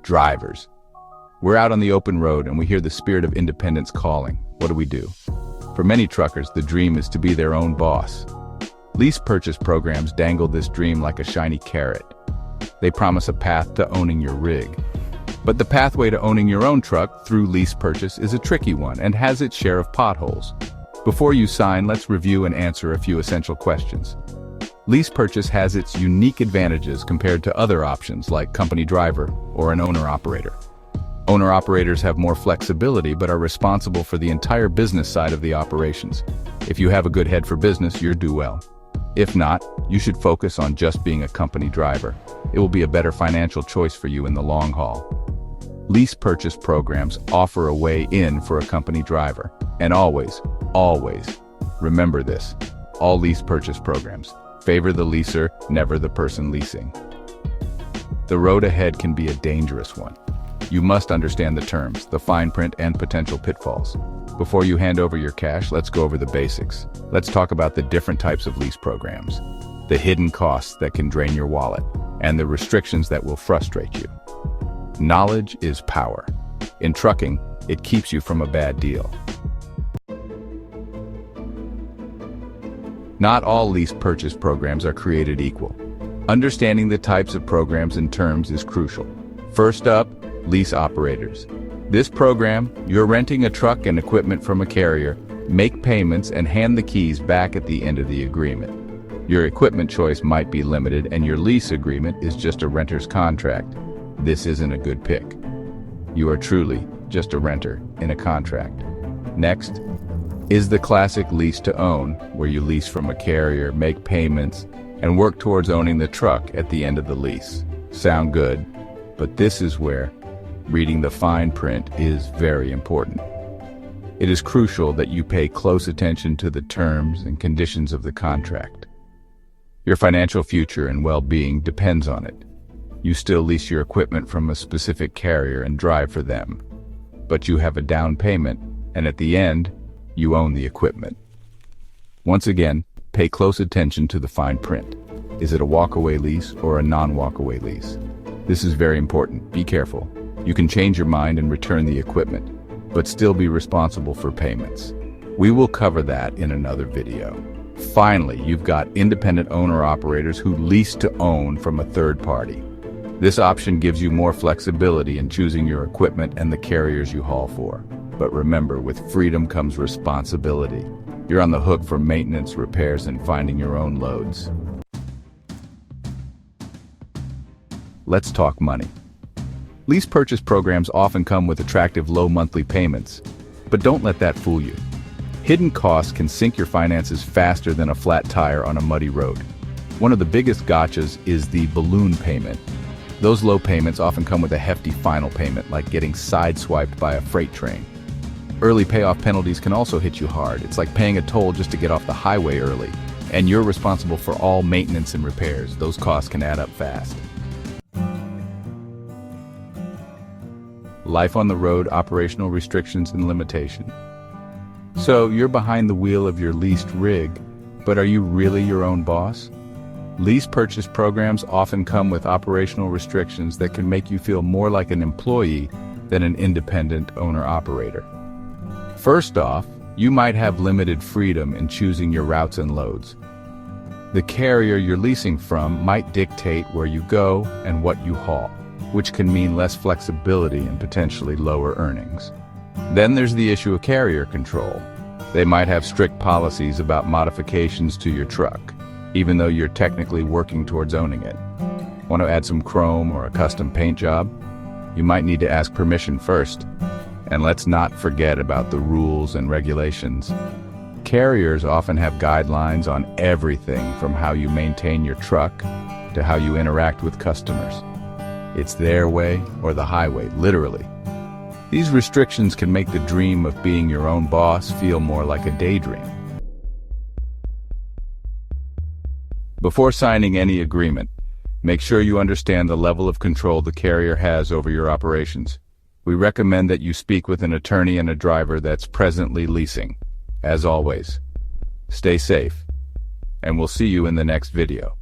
Drivers. We're out on the open road and we hear the spirit of independence calling. What do? For many truckers, the dream is to be their own boss. Lease purchase programs dangle this dream like a shiny carrot. They promise a path to owning your rig. But the pathway to owning your own truck through lease purchase is a tricky one and has its share of potholes. Before you sign, let's review and answer a few essential questions. Lease purchase has its unique advantages compared to other options like company driver or an owner-operator. Owner-operators have more flexibility but are responsible for the entire business side of the operations. If you have a good head for business, you'll do well. If not, you should focus on just being a company driver. It will be a better financial choice for you in the long haul. Lease purchase programs offer a way in for a company driver. And always, remember this. All lease purchase programs favor the leaser, never the person leasing. The road ahead can be a dangerous one. You must understand the terms, the fine print, and potential pitfalls. Before you hand over your cash, let's go over the basics. Let's talk about the different types of lease programs, the hidden costs that can drain your wallet, and the restrictions that will frustrate you. Knowledge is power. In trucking, it keeps you from a bad deal. Not all lease purchase programs are created equal. Understanding the types of programs and terms is crucial. First up, lease operators. This program, you're renting a truck and equipment from a carrier, make payments and hand the keys back at the end of the agreement. Your equipment choice might be limited and your lease agreement is just a renter's contract. This isn't a good pick. You are truly just a renter in a contract. Next is the classic lease to own, where you lease from a carrier, make payments, and work towards owning the truck at the end of the lease. Sound good? But this is where reading the fine print is very important. It is crucial that you pay close attention to the terms and conditions of the contract. Your financial future and well-being depends on it. You still lease your equipment from a specific carrier and drive for them, but you have a down payment, and at the end, you own the equipment. Once again, pay close attention to the fine print. Is it a walkaway lease or a non-walkaway lease? This is very important. Be careful. You can change your mind and return the equipment, but still be responsible for payments. We will cover that in another video. Finally, you've got independent owner-operators who lease to own from a third party. This option gives you more flexibility in choosing your equipment and the carriers you haul for. But remember, with freedom comes responsibility. You're on the hook for maintenance, repairs, and finding your own loads. Let's talk money. Lease purchase programs often come with attractive low monthly payments, but don't let that fool you. Hidden costs can sink your finances faster than a flat tire on a muddy road. One of the biggest gotchas is the balloon payment. Those low payments often come with a hefty final payment, like getting sideswiped by a freight train. Early payoff penalties can also hit you hard. It's like paying a toll just to get off the highway early, and you're responsible for all maintenance and repairs. Those costs can add up fast. Life on the road, operational restrictions and limitation. So you're behind the wheel of your leased rig, but are you really your own boss? Lease purchase programs often come with operational restrictions that can make you feel more like an employee than an independent owner-operator. First off, you might have limited freedom in choosing your routes and loads. The carrier you're leasing from might dictate where you go and what you haul, which can mean less flexibility and potentially lower earnings. Then there's the issue of carrier control. They might have strict policies about modifications to your truck, even though you're technically working towards owning it. Want to add some chrome or a custom paint job? You might need to ask permission first. And let's not forget about the rules and regulations. Carriers often have guidelines on everything from how you maintain your truck to how you interact with customers. It's their way or the highway, literally. These restrictions can make the dream of being your own boss feel more like a daydream. Before signing any agreement, make sure you understand the level of control the carrier has over your operations. We recommend that you speak with an attorney and a driver that's presently leasing. As always, stay safe, and we'll see you in the next video.